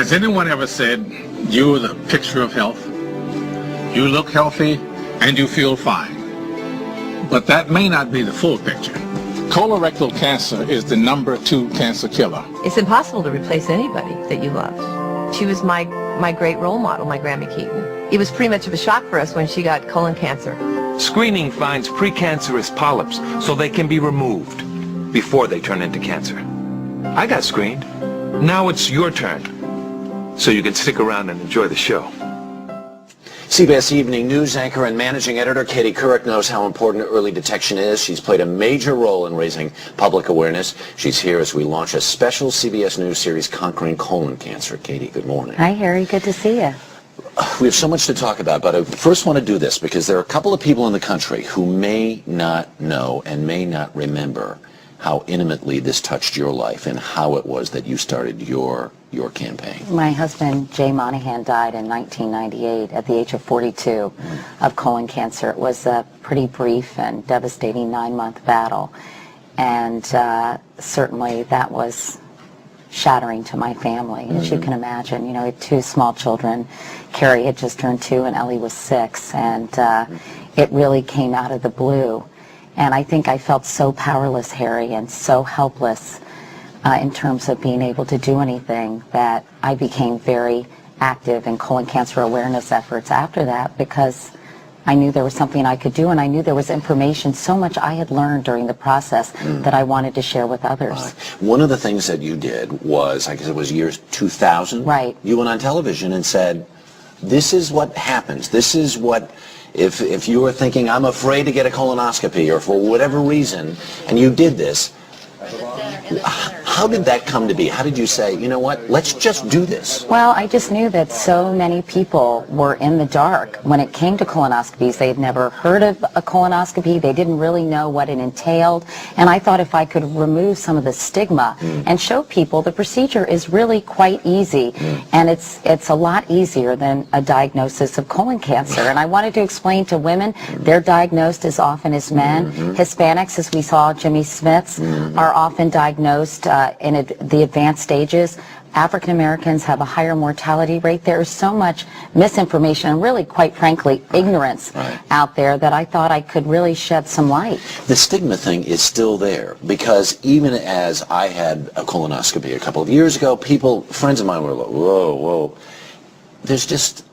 Has anyone ever said, you're the picture of health? You look healthy and you feel fine. But that may not be the full picture. Colorectal cancer is the #2 cancer killer. It's impossible to replace anybody that you love. She was my great role model, my Grammy Keaton. It was pretty much of a shock for us when she got colon cancer. Screening finds precancerous polyps so they can be removed before they turn into cancer. I got screened. Now it's your turn. So you can stick around and enjoy the show. CBS Evening News anchor and managing editor Katie Couric knows how important early detection is. She's played a major role in raising public awareness. She's here as we launch a special CBS News series, Conquering Colon Cancer. Katie, good morning. Hi, Harry. Good to see you. We have so much to talk about, but I first want to do this because there are a couple of people in the country who may not know and may not remember how intimately this touched your life and how it was that you started your campaign. My husband, Jay Monahan, died in 1998 at the age of 42 of colon cancer. It was a pretty brief and devastating 9-month battle, and certainly that was shattering to my family, as you can imagine. You know, we had 2 small children. Carrie had just turned 2 and Ellie was 6, and it really came out of the blue. And I think I felt so powerless, Harry, and so helpless in terms of being able to do anything that I became very active in colon cancer awareness efforts after that, because I knew there was something I could do, and I knew there was information, so much I had learned during the process that I wanted to share with others. One of the things that you did was, I guess it was years 2000, right? You went on television and said, this is what happens. This is what, if you were thinking, I'm afraid to get a colonoscopy, or for whatever reason, and you did this, how did that come to be? How did you say, you know what, let's just do this? Well, I just knew that so many people were in the dark when it came to colonoscopies. They had never heard of a colonoscopy. They didn't really know what it entailed. And I thought if I could remove some of the stigma and show people the procedure is really quite easy. And it's a lot easier than a diagnosis of colon cancer. And I wanted to explain to women, they're diagnosed as often as men. Hispanics, as we saw, Jimmy Smiths, are often diagnosed in the advanced stages. African Americans have a higher mortality rate. There is so much misinformation and really, quite frankly, ignorance out there that I thought I could really shed some light. The stigma thing is still there, because even as I had a colonoscopy a couple of years ago, friends of mine were like, whoa, there's just,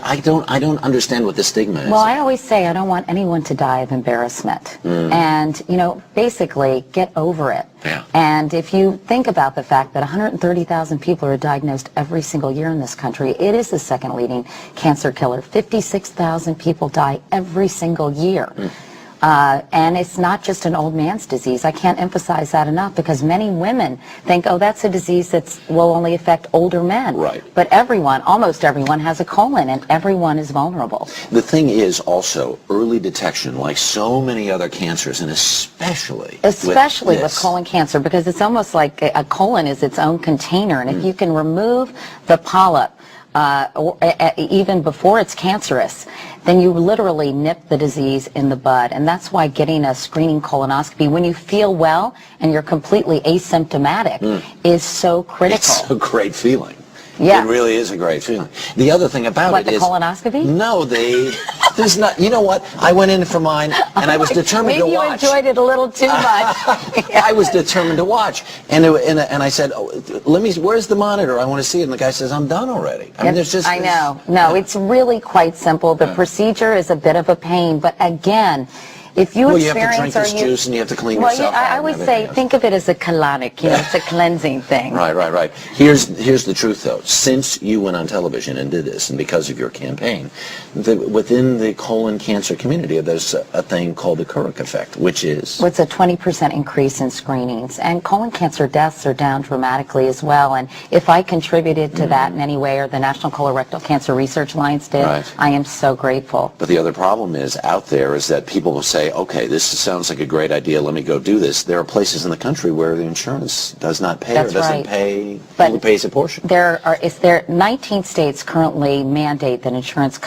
I don't understand what the stigma is. Well, I always say I don't want anyone to die of embarrassment. And, you know, basically get over it. Yeah. And if you think about the fact that 130,000 people are diagnosed every single year in this country, it is the second leading cancer killer. 56,000 people die every single year. And it's not just an old man's disease. I can't emphasize that enough, because many women think, oh, that's a disease that will only affect older men. Right. But everyone, almost everyone, has a colon, and everyone is vulnerable. The thing is also early detection, like so many other cancers, and especially with colon cancer, because it's almost like a colon is its own container, and if you can remove the polyp, even before it's cancerous, then you literally nip the disease in the bud. And that's why getting a screening colonoscopy when you feel well and you're completely asymptomatic is so critical. It's a great feeling. Yeah. It really is a great feeling. The other thing about What, it is... the colonoscopy? No, there's not... You know what? I went in for mine, and I was determined to watch. Maybe you enjoyed it a little too much. I was determined to watch. And I said, where's the monitor? I want to see it. And the guy says, I'm done already. I mean, there's just... I know. No, it's really quite simple. The procedure is a bit of a pain, but again... If you you have to drink this juice and you have to clean yourself out. I always say, think of it as a colonic, it's a cleansing thing. Right. Here's the truth, though. Since you went on television and did this, and because of your campaign, within the colon cancer community, there's a thing called the Couric effect, which is... Well, it's a 20% increase in screenings, and colon cancer deaths are down dramatically as well, and if I contributed to that in any way, or the National Colorectal Cancer Research Alliance did, I am so grateful. But the other problem is out there is that people will say, okay, this sounds like a great idea, let me go do this. There are places in the country where the insurance does not pay or doesn't pay, only pays a portion. There are 19 states currently mandate that insurance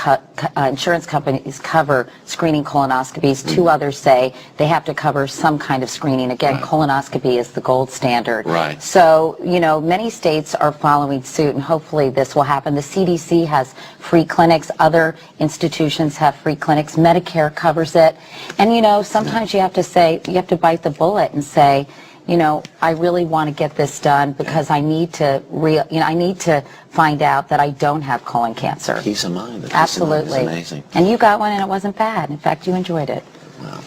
insurance companies cover screening colonoscopies. 2 others say they have to cover some kind of screening. Again, colonoscopy is the gold standard. Right. So, you know, many states are following suit, and hopefully this will happen. The CDC has free clinics. Other institutions have free clinics. Medicare covers it. And, you know, sometimes you have to say, you have to bite the bullet and say, you know, I really want to get this done because I need to I need to find out that I don't have colon cancer. Peace of mind. Absolutely. Is amazing. And you got one and it wasn't bad. In fact, you enjoyed it. Well,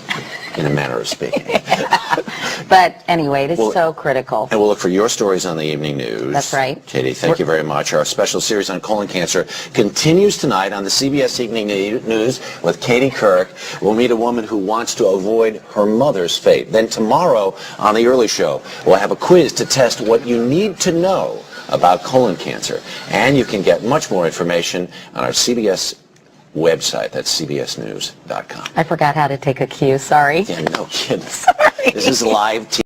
in a manner of speaking. But anyway, it is Well, so critical. And we'll look for your stories on the evening news. That's right. Katie, thank you very much. Our special series on colon cancer continues tonight on the CBS Evening News with Katie Kirk. We'll meet a woman who wants to avoid her mother's fate. Then tomorrow on The Early Show, we'll have a quiz to test what you need to know about colon cancer. And you can get much more information on our CBS website. That's cbsnews.com. I forgot how to take a cue. Sorry. Yeah, no kidding. Sorry. This is live TV.